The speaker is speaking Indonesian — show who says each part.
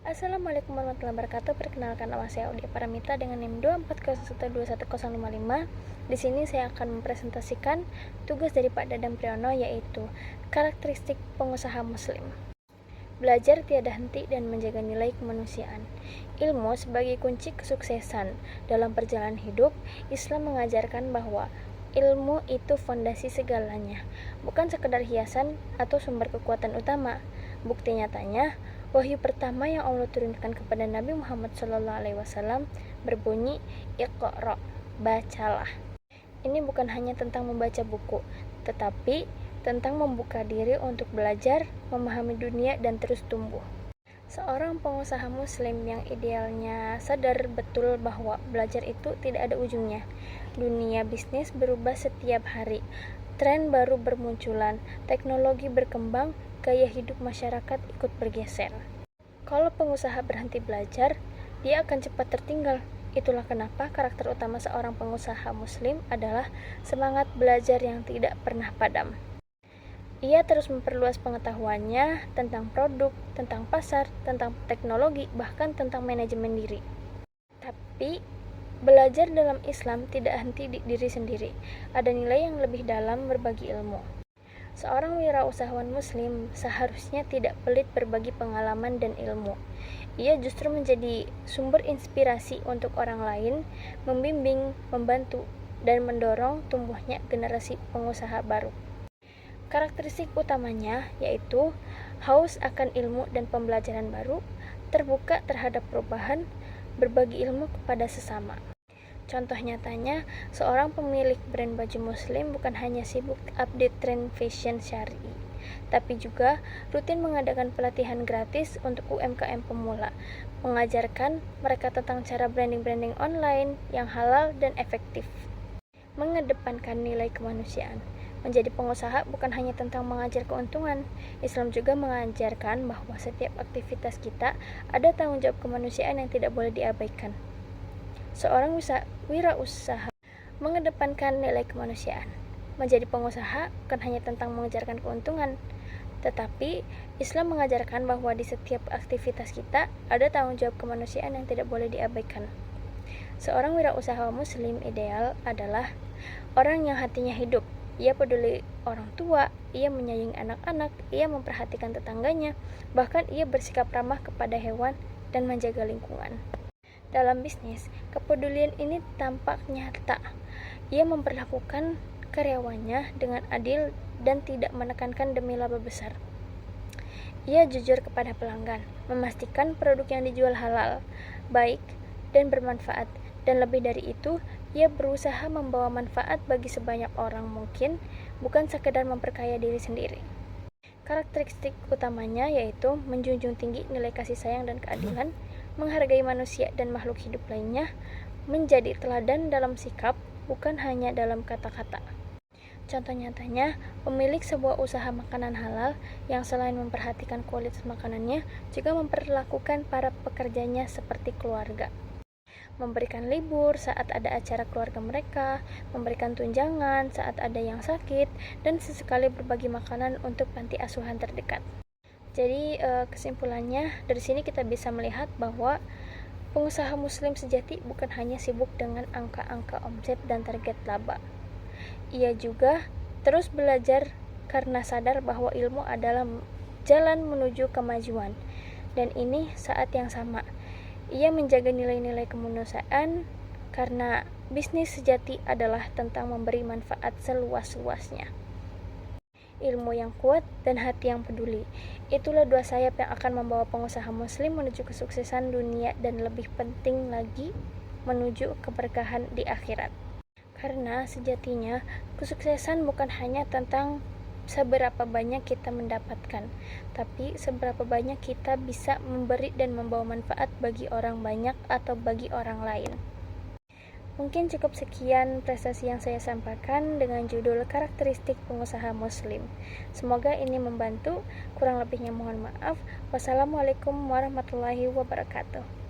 Speaker 1: Assalamualaikum warahmatullahi wabarakatuh. Perkenalkan, nama saya Audia Paramita dengan NIM 240121055. Di sini saya akan mempresentasikan tugas dari Pak Dadang Priyono, yaitu karakteristik pengusaha muslim. Belajar tiada henti dan menjaga nilai kemanusiaan. Ilmu sebagai kunci kesuksesan dalam perjalanan hidup. Islam mengajarkan bahwa ilmu itu fondasi segalanya, bukan sekedar hiasan atau sumber kekuatan utama. Bukti nyatanya, wahyu pertama yang Allah turunkan kepada Nabi Muhammad SAW berbunyi, Iqra, bacalah. Ini bukan hanya tentang membaca buku, tetapi tentang membuka diri untuk belajar, memahami dunia, dan terus tumbuh. Seorang pengusaha muslim yang idealnya sadar betul bahwa belajar itu tidak ada ujungnya. Dunia bisnis berubah setiap hari, tren baru bermunculan, teknologi berkembang, gaya hidup masyarakat ikut bergeser. Kalau pengusaha berhenti belajar, dia akan cepat tertinggal. Itulah kenapa karakter utama seorang pengusaha muslim adalah semangat belajar yang tidak pernah padam. Ia terus memperluas pengetahuannya tentang produk, tentang pasar, tentang teknologi, bahkan tentang manajemen diri. Tapi, belajar dalam Islam tidak henti di diri sendiri. Ada nilai yang lebih dalam berbagi ilmu. Seorang wirausahawan muslim seharusnya tidak pelit berbagi pengalaman dan ilmu. Ia justru menjadi sumber inspirasi untuk orang lain, membimbing, membantu, dan mendorong tumbuhnya generasi pengusaha baru. Karakteristik utamanya yaitu haus akan ilmu dan pembelajaran baru, terbuka terhadap perubahan, berbagi ilmu kepada sesama. Contoh nyatanya, seorang pemilik brand baju muslim bukan hanya sibuk update tren fashion syar'i, tapi juga rutin mengadakan pelatihan gratis untuk UMKM pemula, mengajarkan mereka tentang cara branding online yang halal dan efektif. Mengedepankan nilai kemanusiaan. Menjadi pengusaha bukan hanya tentang mengajar keuntungan. Islam juga mengajarkan bahwa setiap aktivitas kita ada tanggung jawab kemanusiaan yang tidak boleh diabaikan. Seorang wirausaha mengedepankan nilai kemanusiaan. Menjadi pengusaha bukan hanya tentang mengejarkan keuntungan, tetapi Islam mengajarkan bahwa di setiap aktivitas kita ada tanggung jawab kemanusiaan yang tidak boleh diabaikan. Seorang wirausahawan muslim ideal adalah orang yang hatinya hidup. Ia peduli orang tua, ia menyayangi anak-anak, ia memperhatikan tetangganya, bahkan ia bersikap ramah kepada hewan dan menjaga lingkungan. Dalam bisnis, kepedulian ini tampak nyata. Ia memperlakukan karyawannya dengan adil dan tidak menekankan demi laba besar. Ia jujur kepada pelanggan, memastikan produk yang dijual halal, baik, dan bermanfaat. Dan lebih dari itu, ia berusaha membawa manfaat bagi sebanyak orang mungkin, bukan sekedar memperkaya diri sendiri. Karakteristik utamanya yaitu menjunjung tinggi nilai kasih sayang dan keadilan, menghargai manusia dan makhluk hidup lainnya, menjadi teladan dalam sikap, bukan hanya dalam kata-kata. Contoh nyatanya, pemilik sebuah usaha makanan halal yang selain memperhatikan kualitas makanannya, juga memperlakukan para pekerjanya seperti keluarga. Memberikan libur saat ada acara keluarga mereka, memberikan tunjangan saat ada yang sakit, dan sesekali berbagi makanan untuk panti asuhan terdekat. Jadi kesimpulannya, dari sini kita bisa melihat bahwa pengusaha muslim sejati bukan hanya sibuk dengan angka-angka omset dan target laba. Ia juga terus belajar karena sadar bahwa ilmu adalah jalan menuju kemajuan. Dan ini saat yang sama, ia menjaga nilai-nilai kemanusiaan karena bisnis sejati adalah tentang memberi manfaat seluas-luasnya. Ilmu yang kuat dan hati yang peduli. Itulah dua sayap yang akan membawa pengusaha muslim menuju kesuksesan dunia dan lebih penting lagi menuju keberkahan di akhirat. Karena sejatinya kesuksesan bukan hanya tentang seberapa banyak kita mendapatkan, tapi seberapa banyak kita bisa memberi dan membawa manfaat bagi orang banyak atau bagi orang lain. Mungkin cukup sekian prestasi yang saya sampaikan dengan judul karakteristik pengusaha muslim. Semoga ini membantu, kurang lebihnya mohon maaf. Wassalamualaikum warahmatullahi wabarakatuh.